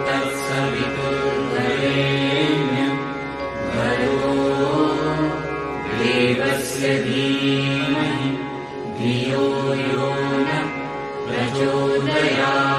तत्सवितुर्वरेण्यं भर्गो देवस्य धीमहि धियो यो नः प्रचोदयात्।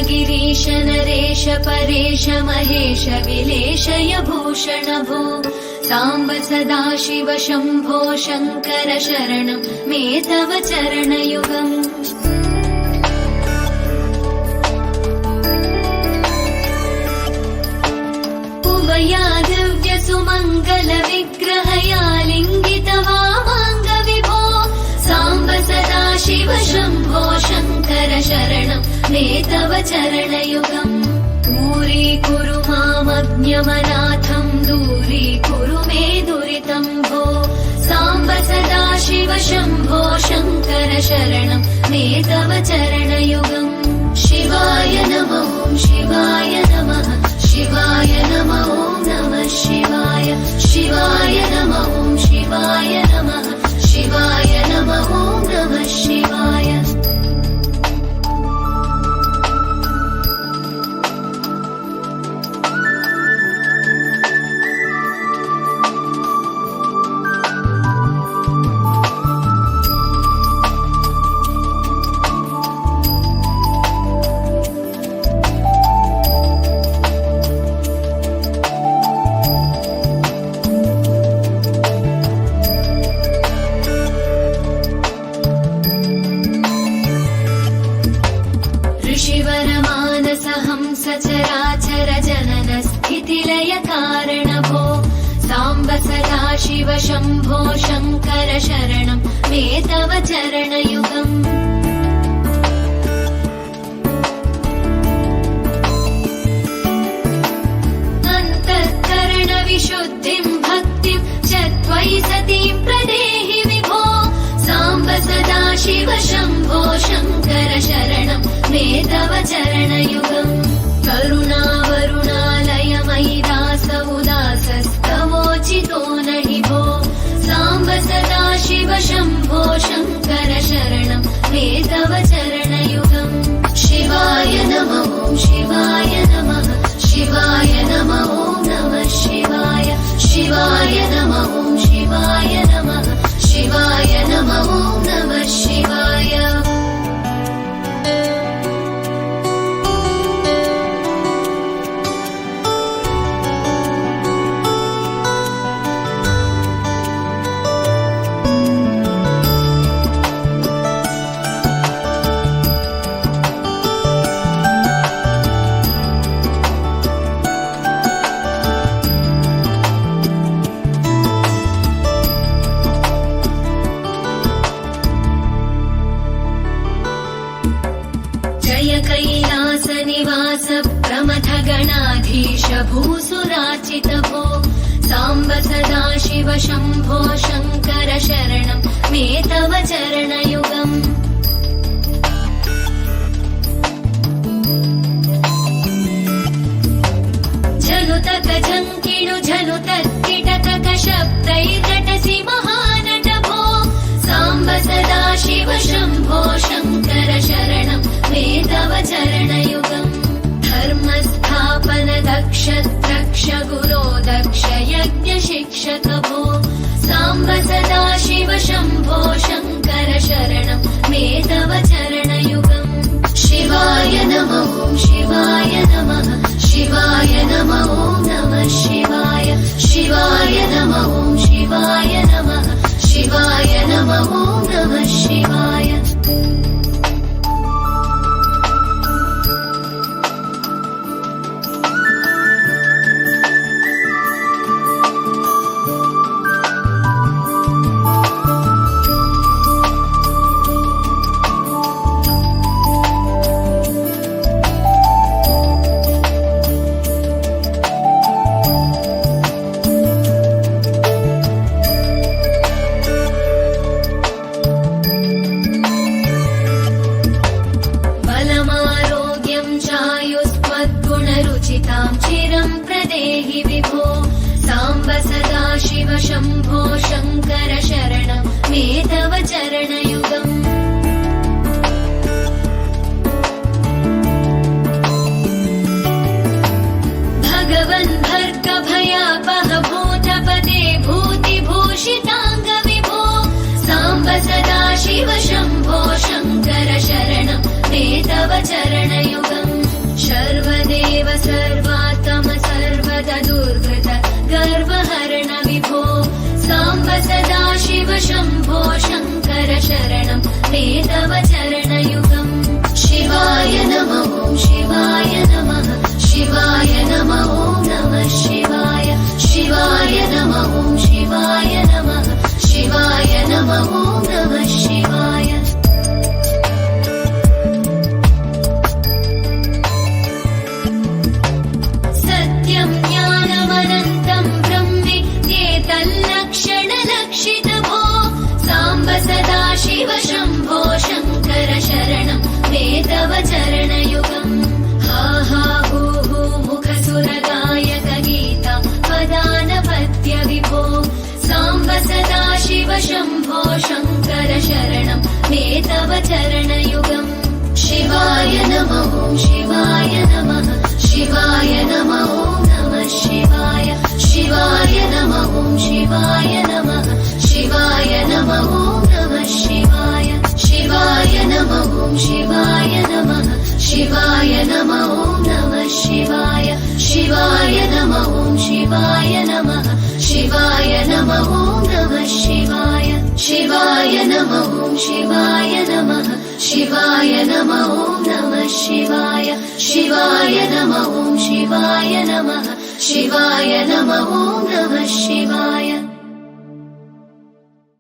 गिरीश नरेश परेश महेश विलेशय भूषण भो साम्ब सदाशिव शम्भो शङ्कर शरणं मे तव चरणयुगम्। उभया दिव्य सुमङ्गल विग्रहया लिङ्गित वामाङ्ग विभो साम्ब सदाशिव शम्भो शङ्कर शरणं मे तव चरणयुगम्। दूरीकुरु मामज्ञमनाथं दूरीकुरु मे दुरितं भो साम्ब सदाशिव शम्भो शङ्कर शरणं मे तव चरणयुगम्। शिवाय नमः शिवाय नमः शिवाय नमः नमः शिवाय शिवाय नमः शिवाय नमः शिवाय नमः नमः शिवाय। सचराचर जनन स्थितिलय कारण भो साम्ब सदाशिव शम्भो शङ्कर शरणं मे तव चरणयुगम्। अन्तःकरण विशुद्धिं भक्तिं च त्वयि सतीं प्रदेहि विभो साम्ब सदाशिव शम्भो शङ्कर शरणं मे तव चरणयुगम्। करुणावरुणालय मयि दास उदासस्तवोचितो नहि भो साम्ब सदाशिव शम्भो शङ्कर शरणं मे तव चरणयुगम्। शिवाय नमः शिवाय नमः शिवाय नमः नमः शिवाय शिवाय नमः शिवाय नमः शिवाय नमः नमः शिवाय। कैलास निवास प्रमथ गणाधीश भूसुराचित भो साम्ब सदाशिव शम्भो शङ्कर शरणं मे तव चरणयुगम्। झनुतक झङ्किणु झनुतत्किटतक शब्दैर्नटसि महानट भो साम्ब सदाशिव शम्भो शङ्कर शरणं मे तव चरणयुगम्। धर्मस्थापन दक्ष द्रक्ष गुरो दक्ष यज्ञ शिक्षक भो साम्ब सदाशिव शम्भो शङ्कर शरणं मे तव चरणयुगम्। शिवाय नमः शिवाय नमः शिवाय नमः नमः शिवाय शिवाय नमः शिवाय नमः शिवाय नमः नमः शिवाय। सदाशिव शम्भो शङ्कर शरणं मे तव चरणयुगम् सर्वदेव सर्वात्म सर्वदा दुर्गत गर्वहरण विभो साम्ब सदाशिव शम्भो शङ्कर शरणं मे तव चरणयुगम् शिवाय नमः शिवाय नमः शिवाय नमः नमः शिवाय शिवाय नमः शिवाय नमः शिवाय नमः नमः शिवाय सत्यं ज्ञानमनन्तं ब्रह्मेत्येतल्लक्षणलक्षितभो साम्ब सदाशिव शम्भो शङ्कर शरणं मे तव चरणयुगम् हा हा हू हू मुखसुरगायक गीता पदानपत्य विभो साम्ब सदाशिव शम्भो शङ्कर शरणं मे तव चरणयुगम् शिवाय नमः शिवाय नमः शिवाय नमः नमः शिवाय शिवाय नमः शिवाय नमः शिवाय नमः नमः शिवाय शिवाय नमः शिवाय नमः शिवाय नमः नमः शिवाय शिवाय नमः शिवाय नमः शिवाय नमः नमः शिवाय शिवाय नमः शिवाय नमः शिवाय नमः नमः शिवाय शिवाय नमः शिवाय नमः शिवाय नमः नमः शिवाय